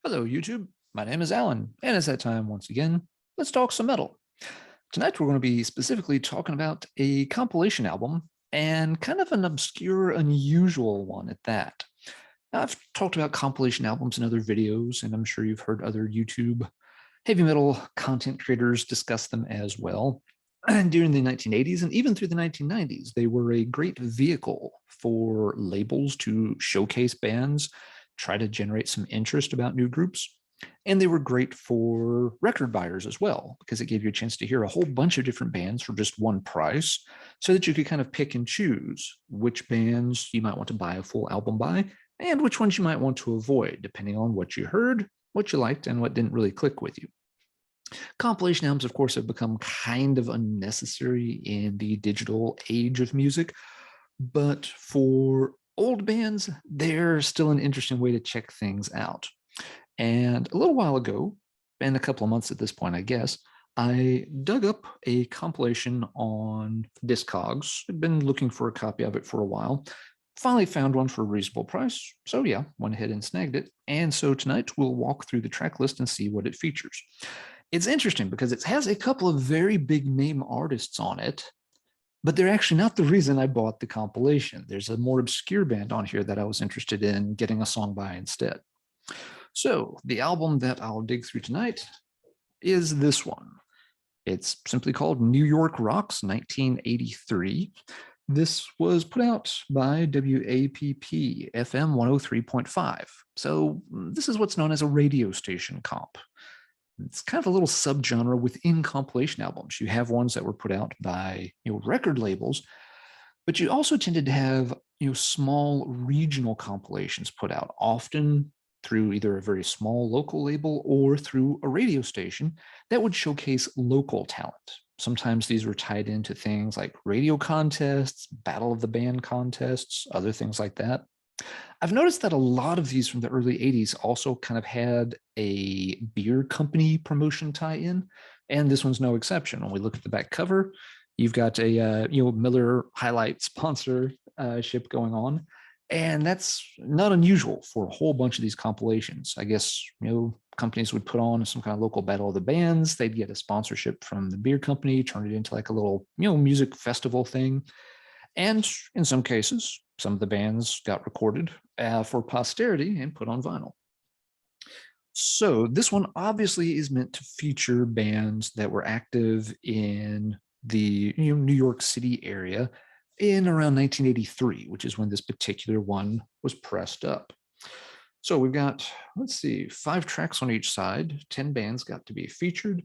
Hello, YouTube. My name is Alan, and it's that time once again. Let's talk some metal. Tonight, we're going to be specifically talking about a compilation album and kind of an obscure, unusual one at that. Now, I've talked about compilation albums in other videos, and I'm sure you've heard other YouTube heavy metal content creators discuss them as well. And during the 1980s and even through the 1990s, they were a great vehicle for labels to showcase bands, try to generate some interest about new groups. And they were great for record buyers as well, because it gave you a chance to hear a whole bunch of different bands for just one price, so that you could kind of pick and choose which bands you might want to buy a full album by and which ones you might want to avoid, depending on what you heard, what you liked, and what didn't really click with you. Compilation albums, of course, have become kind of unnecessary in the digital age of music, but for old bands, they're still an interesting way to check things out. And a little while ago, and a couple of months at this point, I guess, I dug up a compilation on Discogs. I'd been looking for a copy of it for a while. Finally found one for a reasonable price. So yeah, went ahead and snagged it. And so tonight we'll walk through the track list and see what it features. It's interesting because it has a couple of very big name artists on it, but they're actually not the reason I bought the compilation. There's a more obscure band on here that I was interested in getting a song by instead. So the album that I'll dig through tonight is this one. It's simply called New York Rocks 1983. This was put out by WAPP FM 103.5. So this is what's known as a radio station comp. It's kind of a little subgenre within compilation albums. You have ones that were put out by record labels, but you also tended to have small regional compilations put out, often through either a very small local label or through a radio station that would showcase local talent. Sometimes these were tied into things like radio contests, Battle of the Band contests, other things like that. I've noticed that a lot of these from the early 80s also kind of had a beer company promotion tie-in, and this one's no exception. When we look at the back cover, you've got a Miller Highlight sponsorship going on, and that's not unusual for a whole bunch of these compilations. I guess companies would put on some kind of local Battle of the Bands. They'd get a sponsorship from the beer company, turn it into like a little music festival thing. And in some cases, some of the bands got recorded for posterity and put on vinyl. So this one obviously is meant to feature bands that were active in the New York City area in around 1983, which is when this particular one was pressed up. So we've got, let's see, 5 tracks on each side, 10 bands got to be featured.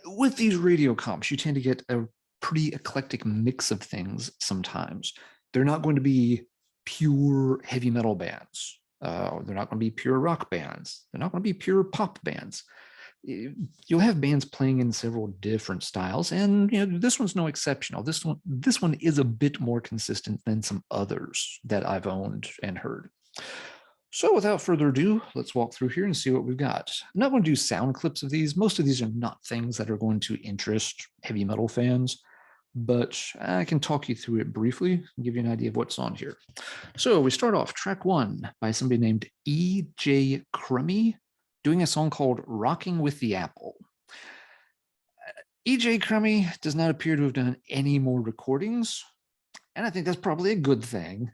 With these radio comps, you tend to get a pretty eclectic mix of things sometimes. They're not going to be pure heavy metal bands. They're not going to be pure rock bands. They're not going to be pure pop bands. You'll have bands playing in several different styles, and this one's no exception. This one is a bit more consistent than some others that I've owned and heard. So without further ado, let's walk through here and see what we've got. I'm not going to do sound clips of these. Most of these are not things that are going to interest heavy metal fans, but I can talk you through it briefly and give you an idea of what's on here. So we start off track 1 by somebody named E.J. Crummy, doing a song called Rocking with the Apple. E.J. Crummy does not appear to have done any more recordings, and I think that's probably a good thing.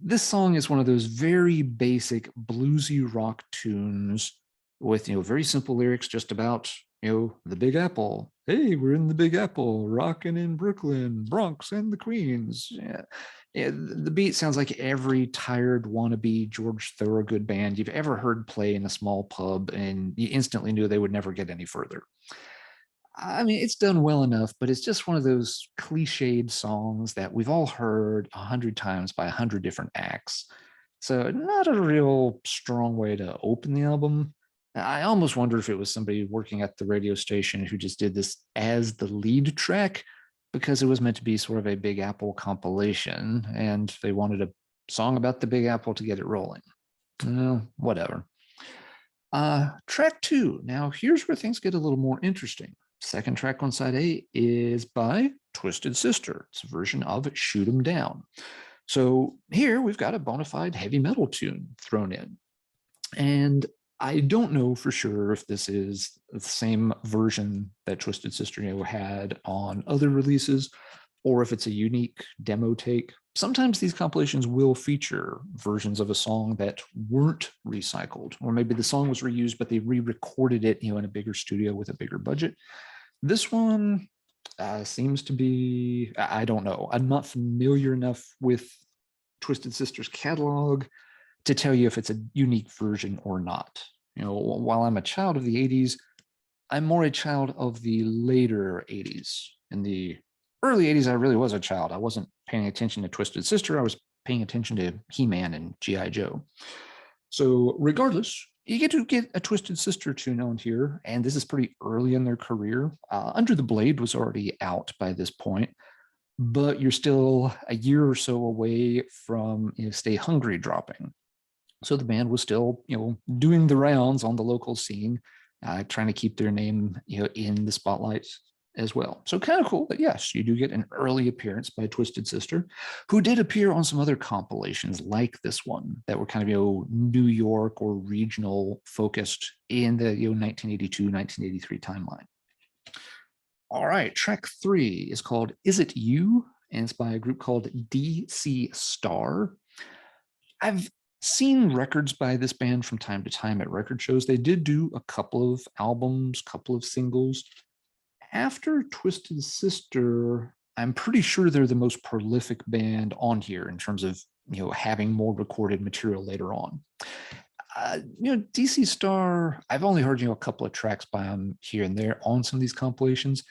This song is one of those very basic bluesy rock tunes with very simple lyrics, just about the Big Apple. Hey, we're in the Big Apple, rocking in Brooklyn, Bronx, and the Queens. Yeah, the beat sounds like every tired wannabe George Thorogood band you've ever heard play in a small pub, and you instantly knew they would never get any further. I mean, it's done well enough, but it's just one of those cliched songs that we've all heard 100 times by 100 different acts. So not a real strong way to open the album. I almost wonder if it was somebody working at the radio station who just did this as the lead track because it was meant to be sort of a Big Apple compilation, and they wanted a song about the Big Apple to get it rolling. Well, whatever. Track 2. Now, here's where things get a little more interesting. Second track on side A is by Twisted Sister. It's a version of Shoot 'Em Down. So here we've got a bona fide heavy metal tune thrown in. And I don't know for sure if this is the same version that Twisted Sister had on other releases, or if it's a unique demo take. Sometimes these compilations will feature versions of a song that weren't recycled, or maybe the song was reused, but they re-recorded it, in a bigger studio with a bigger budget. This one seems to be, I don't know. I'm not familiar enough with Twisted Sister's catalog to tell you if it's a unique version or not. While I'm a child of the 80s, I'm more a child of the later 80s. In the early 80s, I really was a child. I wasn't paying attention to Twisted Sister. I was paying attention to He-Man and G.I. Joe. So regardless, you get to get a Twisted Sister tune on here, and this is pretty early in their career. Under the Blade was already out by this point, but you're still a year or so away from Stay Hungry dropping. So the band was still, doing the rounds on the local scene, trying to keep their name, in the spotlight as well. So kind of cool. But yes, you do get an early appearance by Twisted Sister, who did appear on some other compilations like this one that were kind of, New York or regional focused in the 1982, 1983 timeline. All right, track 3 is called Is It You? And it's by a group called DC Star. I've seen records by this band from time to time at record shows. They did do a couple of albums, couple of singles. After Twisted Sister, I'm pretty sure they're the most prolific band on here in terms of, having more recorded material later on. DC Star, I've only heard, a couple of tracks by them here and there on some of these compilations.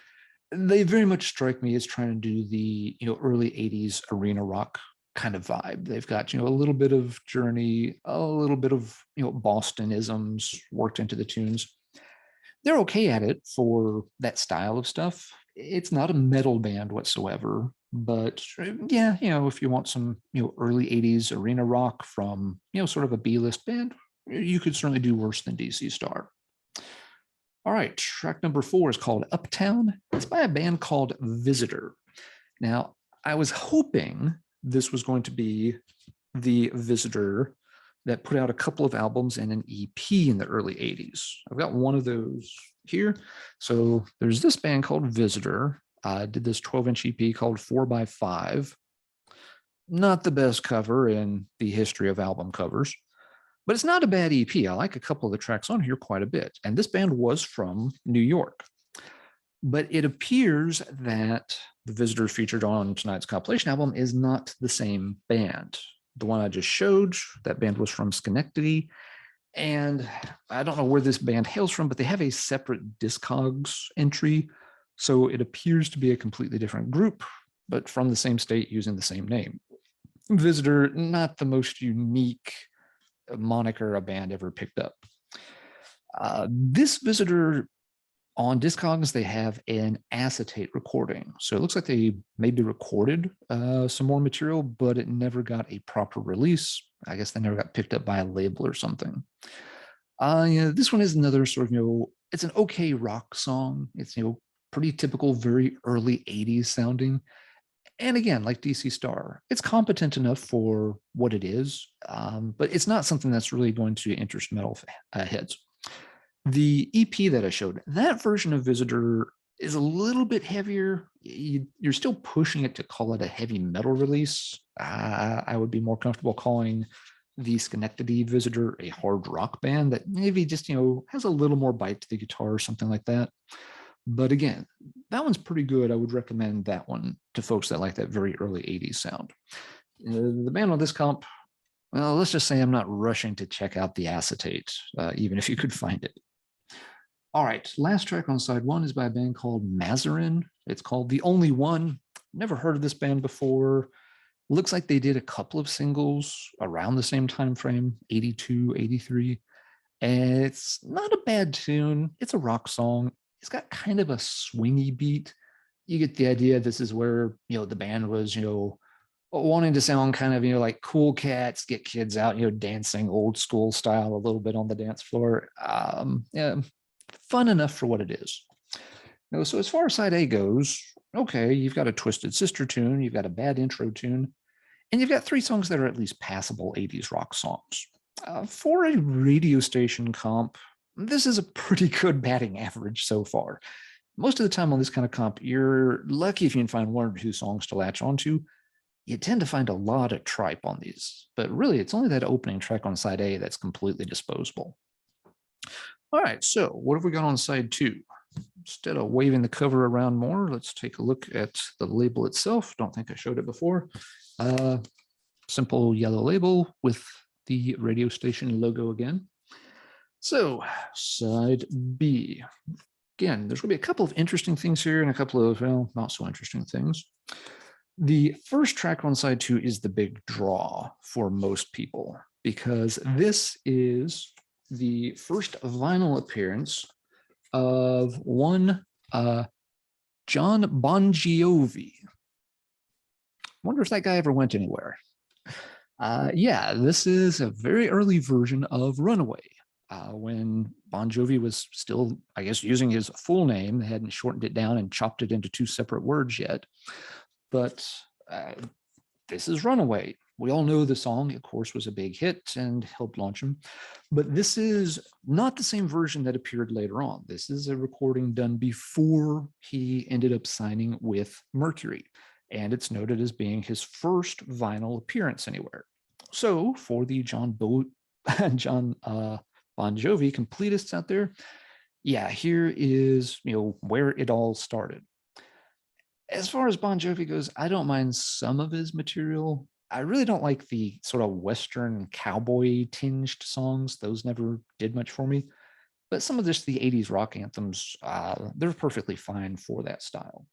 They very much strike me as trying to do the, early 80s arena rock kind of vibe. They've got, a little bit of Journey, a little bit of, Bostonisms worked into the tunes. They're okay at it for that style of stuff. It's not a metal band whatsoever, but yeah, if you want some, early 80s arena rock from, sort of a B-list band, you could certainly do worse than DC Star. All right, track number 4 is called Uptown. It's by a band called Visitor. Now, I was hoping this was going to be the Visitor that put out a couple of albums and an EP in the early 80s. I've got one of those here. So there's this band called Visitor. Did this 12-inch EP called 4x5. Not the best cover in the history of album covers, but it's not a bad EP. I like a couple of the tracks on here quite a bit. And this band was from New York. But it appears that the Visitor featured on tonight's compilation album is not the same band. The one I just showed, that band was from Schenectady. And I don't know where this band hails from, but they have a separate Discogs entry. So it appears to be a completely different group, but from the same state using the same name. Visitor, not the most unique moniker a band ever picked up. This Visitor, on Discogs, they have an acetate recording. So it looks like they maybe recorded some more material, but it never got a proper release. I guess they never got picked up by a label or something. This one is another sort of, it's an okay rock song. It's, pretty typical, very early 80s sounding. And again, like DC Star, it's competent enough for what it is, but it's not something that's really going to interest metal heads. The EP that I showed, that version of Visitor is a little bit heavier. You're still pushing it to call it a heavy metal release. I would be more comfortable calling the Schenectady Visitor a hard rock band that maybe just, has a little more bite to the guitar or something like that. But again, that one's pretty good. I would recommend that one to folks that like that very early 80s sound. The band on this comp, well, let's just say I'm not rushing to check out the acetate, even if you could find it. All right, last track on side 1 is by a band called Mazarin. It's called The Only One. Never heard of this band before. Looks like they did a couple of singles around the same time frame, 82, 83. And it's not a bad tune. It's a rock song. It's got kind of a swingy beat. You get the idea this is where, the band was, wanting to sound kind of, like Cool Cats, get kids out, dancing old school style a little bit on the dance floor. Yeah, fun enough for what it is. So as far as side A goes, okay, you've got a Twisted Sister tune, you've got a bad intro tune, and you've got 3 songs that are at least passable 80s rock songs. For a radio station comp, this is a pretty good batting average so far. Most of the time on this kind of comp, you're lucky if you can find one or two songs to latch onto. You tend to find a lot of tripe on these, but really it's only that opening track on side A that's completely disposable. All right, so what have we got on side two? Instead of waving the cover around more, let's take a look at the label itself. Don't think I showed it before. Simple yellow label with the radio station logo again. So side B. Again, there's going to be a couple of interesting things here and a couple of, well, not so interesting things. The first track on side two is the big draw for most people because this is the first vinyl appearance of one John Bon Jovi. Wonder if that guy ever went anywhere. Yeah, this is a very early version of Runaway. When Bon Jovi was still, I guess, using his full name. They hadn't shortened it down and chopped it into two separate words yet. But this is Runaway. We all know the song, of course, was a big hit and helped launch him. But this is not the same version that appeared later on. This is a recording done before he ended up signing with Mercury. And it's noted as being his first vinyl appearance anywhere. So for the John Bon Jovi completists out there, yeah, here is where it all started. As far as Bon Jovi goes, I don't mind some of his material. I really don't like the sort of Western cowboy tinged songs. Those never did much for me. But some of just the 80s rock anthems, they're perfectly fine for that style.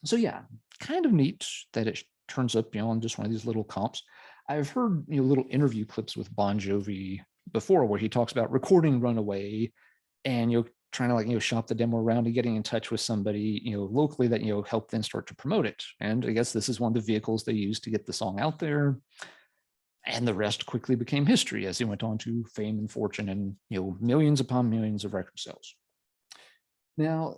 So yeah, kind of neat that it turns up, on just one of these little comps. I've heard little interview clips with Bon Jovi before where he talks about recording Runaway and trying to shop the demo around and getting in touch with somebody locally that helped then start to promote it. And I guess this is one of the vehicles they used to get the song out there. And the rest quickly became history as he went on to fame and fortune and millions upon millions of record sales. Now,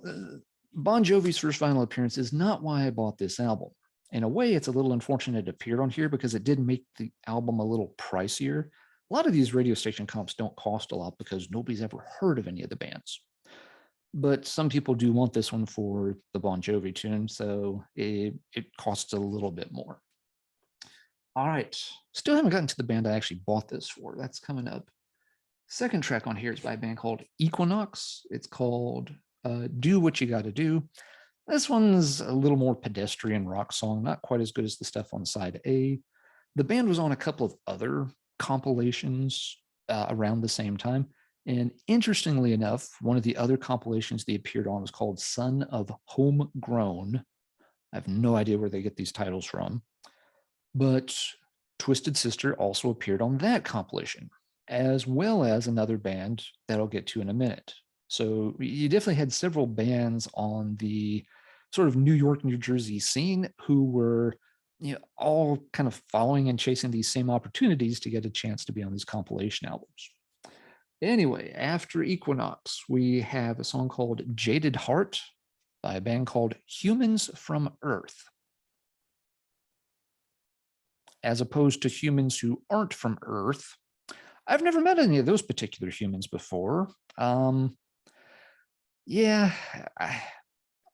Bon Jovi's first vinyl appearance is not why I bought this album. In a way, it's a little unfortunate it appeared on here because it did make the album a little pricier. A lot of these radio station comps don't cost a lot because nobody's ever heard of any of the bands. But some people do want this one for the Bon Jovi tune, so it costs a little bit more. All right, still haven't gotten to the band I actually bought this for. That's coming up. Second track on here is by a band called Equinox. It's called Do What You Gotta Do. This one's a little more pedestrian rock song, not quite as good as the stuff on side A. The band was on a couple of other compilations around the same time. And interestingly enough, one of the other compilations they appeared on was called Son of Homegrown. I have no idea where they get these titles from. But Twisted Sister also appeared on that compilation, as well as another band that I'll get to in a minute. So you definitely had several bands on the sort of New York, New Jersey scene who were all kind of following and chasing these same opportunities to get a chance to be on these compilation albums. Anyway, after Equinox, we have a song called Jaded Heart by a band called Humans from Earth, as opposed to humans who aren't from Earth. I've never met any of those particular humans before. Yeah,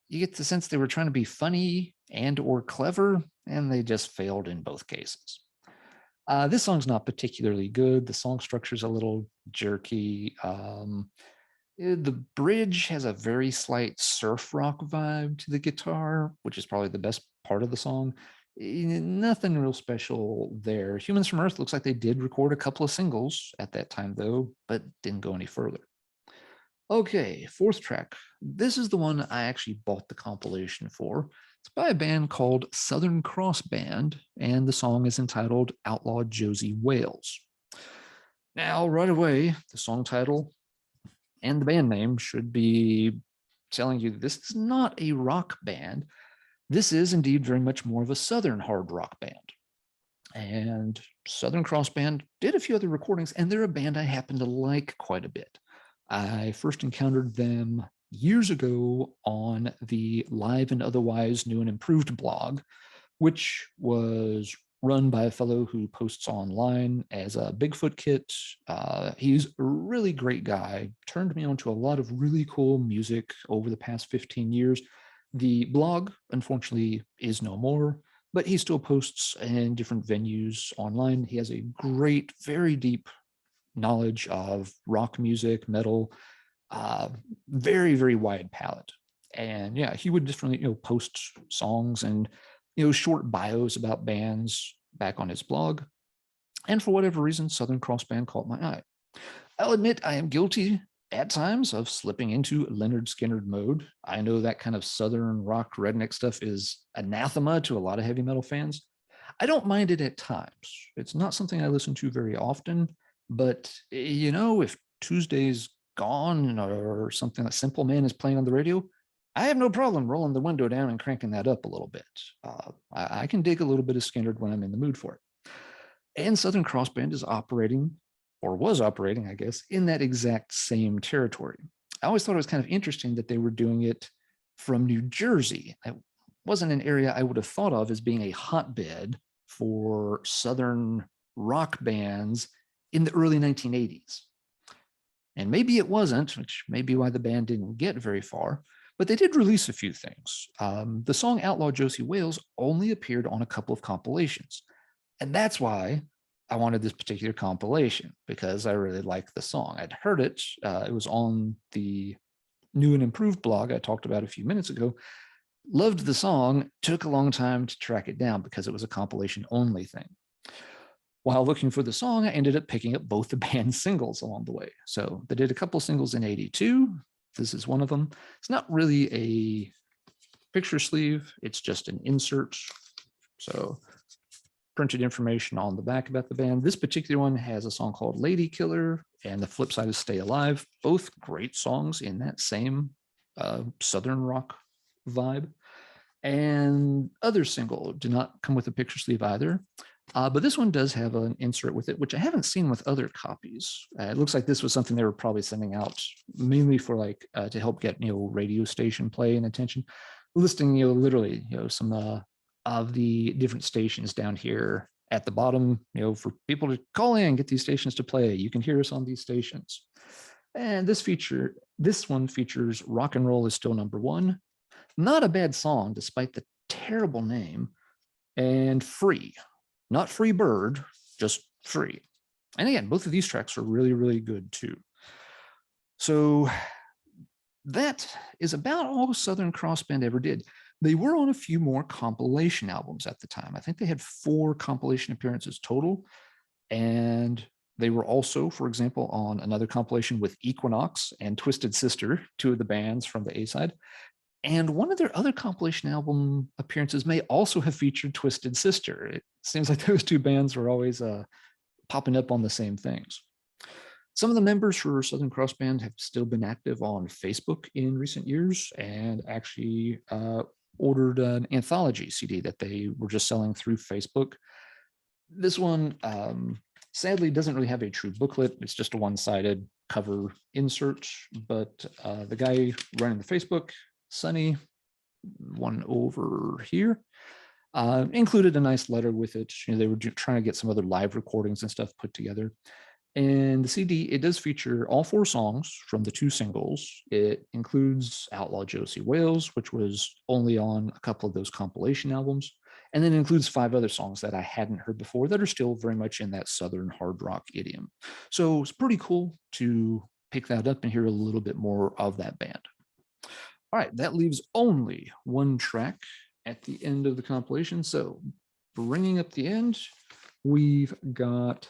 you get the sense they were trying to be funny and or clever, and they just failed in both cases. This song's not particularly good. The song structure is a little jerky. The bridge has a very slight surf rock vibe to the guitar, which is probably the best part of the song. Nothing real special there. Humans from Earth looks like they did record a couple of singles at that time, though, but didn't go any further. Okay, fourth track. This is the one I actually bought the compilation for. It's by a band called Southern Cross Band, and the song is entitled Outlaw Josie Wales. Now, right away, the song title and the band name should be telling you this is not a rock band. This is indeed very much more of a Southern hard rock band. And Southern Cross Band did a few other recordings, and they're a band I happen to like quite a bit. I first encountered them years ago on the Live and Otherwise New and Improved blog, which was run by a fellow who posts online as a Bigfoot Kit. He's a really great guy, turned me on to a lot of really cool music over the past 15 years. The blog, unfortunately, is no more, but he still posts in different venues online. He has a great, very deep knowledge of rock music, metal, very, very wide palette. And yeah, he would differently, post songs and, short bios about bands back on his blog. And for whatever reason, Southern Cross Band caught my eye. I'll admit I am guilty at times of slipping into Leonard Skinner mode. I know that kind of Southern rock redneck stuff is anathema to a lot of heavy metal fans. I don't mind it at times. It's not something I listen to very often, but if Tuesday's Gone or something like Simple Man is playing on the radio, I have no problem rolling the window down and cranking that up a little bit. I can dig a little bit of Skinner when I'm in the mood for it. And Southern Cross Band is operating, or was operating, I guess, in that exact same territory. I always thought it was kind of interesting that they were doing it from New Jersey. It wasn't an area I would have thought of as being a hotbed for Southern rock bands in the early 1980s. And maybe it wasn't, which may be why the band didn't get very far, but they did release a few things. The song Outlaw Josie Wales only appeared on a couple of compilations. And that's why I wanted this particular compilation, because I really liked the song. I'd heard it. It was on the New and Improved blog I talked about a few minutes ago. Loved the song, took a long time to track it down because it was a compilation only thing. While looking for the song, I ended up picking up both the band's singles along the way. So they did a couple singles in 82. This is one of them. It's not really a picture sleeve. It's just an insert. So printed information on the back about the band. This particular one has a song called Lady Killer, and the flip side is Stay Alive. Both great songs in that same Southern rock vibe. And other single did not come with a picture sleeve either. But this one does have an insert with it, which I haven't seen with other copies. It looks like this was something they were probably sending out mainly for to help get, radio station play and attention, listing, literally, some of the different stations down here at the bottom, for people to call in, get these stations to play. You can hear us on these stations. And this one features Rock and Roll is Still Number One. Not a bad song, despite the terrible name, and Free. Not Free Bird, just Free. And again, both of these tracks are really, really good too. So that is about all Southern Cross Band ever did. They were on a few more compilation albums at the time. I think they had 4 compilation appearances total. And they were also, for example, on another compilation with Equinox and Twisted Sister, 2 of the bands from the A-side. And one of their other compilation album appearances may also have featured Twisted Sister. It seems like those 2 bands were always popping up on the same things. Some of the members for Southern Cross Band have still been active on Facebook in recent years, and actually ordered an anthology CD that they were just selling through Facebook. This one, sadly, doesn't really have a true booklet. It's just a one-sided cover insert, but the guy running the Facebook, Sunny, one over here, included a nice letter with it. They were trying to get some other live recordings and stuff put together. And the CD, it does feature all 4 songs from the 2 singles. It includes Outlaw Josie Wales, which was only on a couple of those compilation albums. And then it includes 5 other songs that I hadn't heard before that are still very much in that Southern hard rock idiom. So it's pretty cool to pick that up and hear a little bit more of that band. All right, that leaves only 1 track at the end of the compilation. So bringing up the end, we've got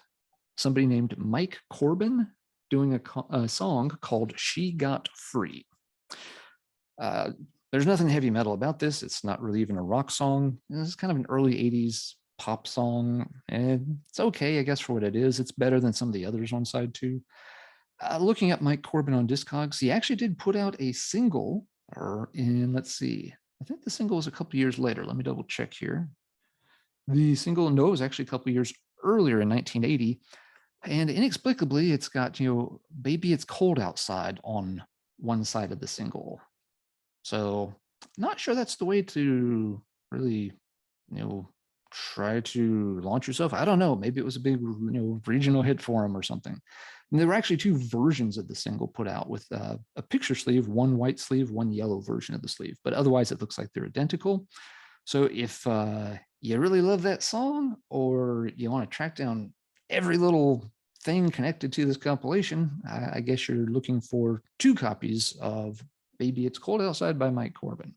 somebody named Mike Corbin doing a song called She Got Free. There's nothing heavy metal about this. It's not really even a rock song. It's kind of an early 80s pop song. And it's okay, I guess, for what it is. It's better than some of the others on side 2. Looking at Mike Corbin on Discogs, he actually did put out a single, let's see, I think the single was a couple years later. Let me double check here. The single, no, it was actually a couple years earlier in 1980. And inexplicably, it's got, Baby It's Cold Outside on one side of the single. So not sure that's the way to really, try to launch yourself. I don't know. Maybe it was a big, regional hit for them or something. And there were actually two versions of the single put out with a picture sleeve, one white sleeve, one yellow version of the sleeve. But otherwise, it looks like they're identical. So if you really love that song, or you want to track down every little thing connected to this compilation, I guess you're looking for two copies of Baby It's Cold Outside by Mike Corbin.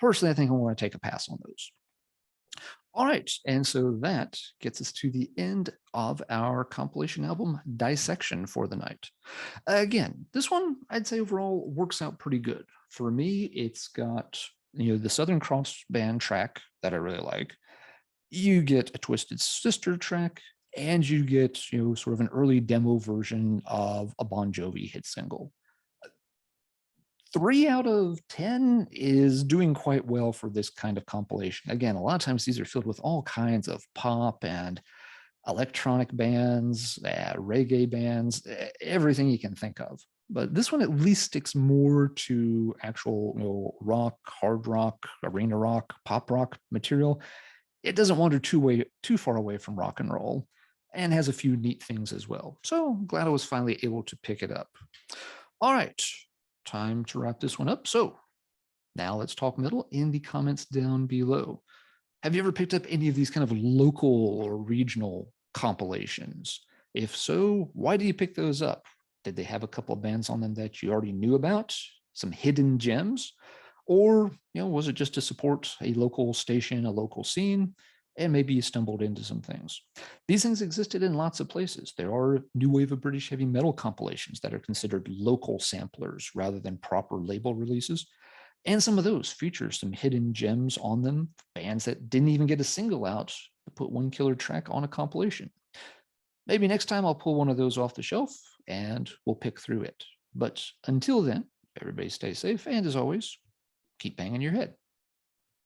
Personally, I think I want to take a pass on those. All right, and so that gets us to the end of our compilation album dissection for the night. Again, this one, I'd say overall works out pretty good. For me, it's got, the Southern Cross Band track that I really like. You get a Twisted Sister track, and you get, sort of an early demo version of a Bon Jovi hit single. 3 out of 10 is doing quite well for this kind of compilation. Again, a lot of times these are filled with all kinds of pop and electronic bands, reggae bands, everything you can think of. But this one at least sticks more to actual rock, hard rock, arena rock, pop rock material. It doesn't wander too far away from rock and roll, and has a few neat things as well. So I'm glad I was finally able to pick it up. All right, time to wrap this one up. So now let's talk metal in the comments down below. Have you ever picked up any of these kind of local or regional compilations? If so, why do you pick those up? Did they have a couple of bands on them that you already knew about? Some hidden gems? Or, was it just to support a local station, a local scene, and maybe you stumbled into some things? These things existed in lots of places. There are new wave of British heavy metal compilations that are considered local samplers rather than proper label releases. And some of those feature some hidden gems on them, bands that didn't even get a single out to put one killer track on a compilation. Maybe next time I'll pull one of those off the shelf and we'll pick through it. But until then, everybody stay safe, and as always, keep banging your head.